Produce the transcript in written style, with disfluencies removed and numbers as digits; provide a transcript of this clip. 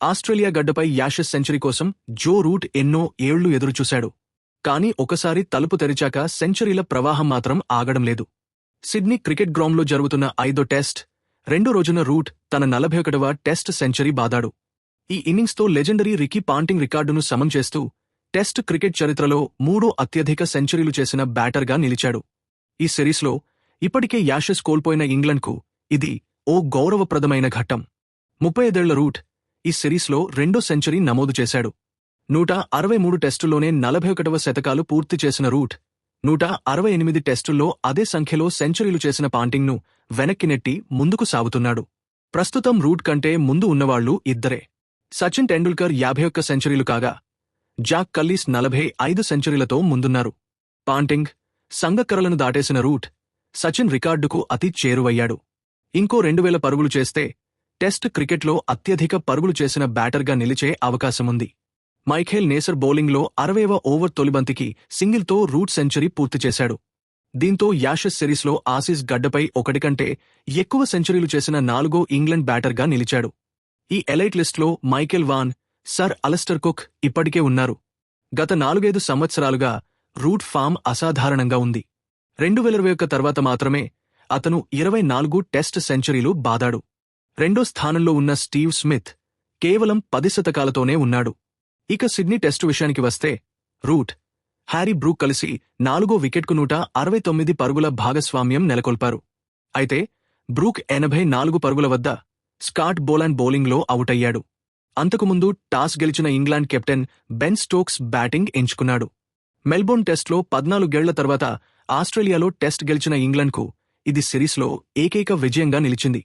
Australia గడ్డపై Ashes century కోసం Joe Root ఎన్నో ఏళ్లు ఎదురుచూశాడు. కానీ ఒకసారి తలుపు తెరిచాక సెంచరీల ప్రవాహం మాత్రం ఆగడం లేదు. సిడ్నీ క్రికెట్ గ్రౌండ్లో జరుగుతున్న 5వ టెస్ట్ రెండో రోజున రూట్ తన 41వ టెస్ట్ సెంచరీ బాదాడు. ఈ ఇన్నింగ్స్తో లెజెండరీ రికీ పాంటింగ్ రికార్డును సమం చేస్తూ టెస్ట్ క్రికెట్ చరిత్రలో 3వ అత్యధిక సెంచరీలు చేసిన బ్యాటర్గా నిలిచాడు. ఈ సిరీస్లో ఇప్పటికే యాషెస్ కోల్పోయిన ఇంగ్లండ్కు ఇది ఓ గౌరవప్రదమైన ఘట్టం. 35 ఏళ్ల రూట్ ఈ సిరీస్లో రెండో సెంచరీ నమోదు చేశాడు. 163 టెస్టుల్లోనే 41వ శతకాలు పూర్తి చేసిన రూట్ 168 టెస్టుల్లో అదే సంఖ్యలో సెంచరీలు చేసిన పాంటింగ్ను వెనక్కి నెట్టి ముందుకు సాగుతున్నాడు. ప్రస్తుతం రూట్ కంటే ముందు ఉన్నవాళ్లు ఇద్దరే. సచిన్ టెండూల్కర్ 51 సెంచరీలు కాగా జాక్ కల్లీస్ 45 సెంచరీలతో ముందున్నారు. పాంటింగ్, సంగక్కరలను దాటేసిన రూట్ సచిన్ రికార్డుకు అతి చేరువయ్యాడు. ఇంకో 2000 పరుగులు చేస్తే టెస్ట్ క్రికెట్లో అత్యధిక పరుగులు చేసిన బ్యాటర్గా నిలిచే అవకాశముంది. మైఖేల్ నేసర్ బౌలింగ్లో 60వ ఓవర్ తొలిబంతికి సింగిల్తో రూట్ సెంచరీ పూర్తి చేశాడు. దీంతో యాషెస్ సిరీస్లో ఆసీస్ గడ్డపై ఒకటి కంటే ఎక్కువ సెంచరీలు చేసిన 4వ ఇంగ్లండ్ బ్యాటర్గా నిలిచాడు. ఈ ఎలైట్ లిస్ట్లో మైకేల్ వాన్, సర్ అలస్టర్ కుక్ ఇప్పటికే ఉన్నారు. గత 4-5 సంవత్సరాలుగా రూట్ ఫామ్ అసాధారణంగా ఉంది. 2021 తర్వాత మాత్రమే అతను 24 టెస్ట్ సెంచరీలు బాదాడు. రెండో స్థానంలో ఉన్న స్టీవ్ స్మిత్ కేవలం 10 శతకాలతోనే ఉన్నాడు. ఇక సిడ్నీ టెస్టు విషయానికి వస్తే రూట్, హ్యారీ బ్రూక్ కలిసి 4వ వికెట్కు 169 పరుగుల భాగస్వామ్యం నెలకొల్పారు. అయితే బ్రూక్ 84 పరుగుల వద్ద స్కాట్ బోలాండ్ బౌలింగ్లో అవుటయ్యాడు. అంతకుముందు టాస్ గెలిచిన England captain Ben Stokes batting ఎంచుకున్నాడు. మెల్బోర్న్ టెస్ట్లో 14 ఏళ్ల తర్వాత ఆస్ట్రేలియాలో టెస్ట్ గెలిచిన ఇంగ్లండ్కు ఇది సిరీస్లో ఏకైక విజయంగా నిలిచింది.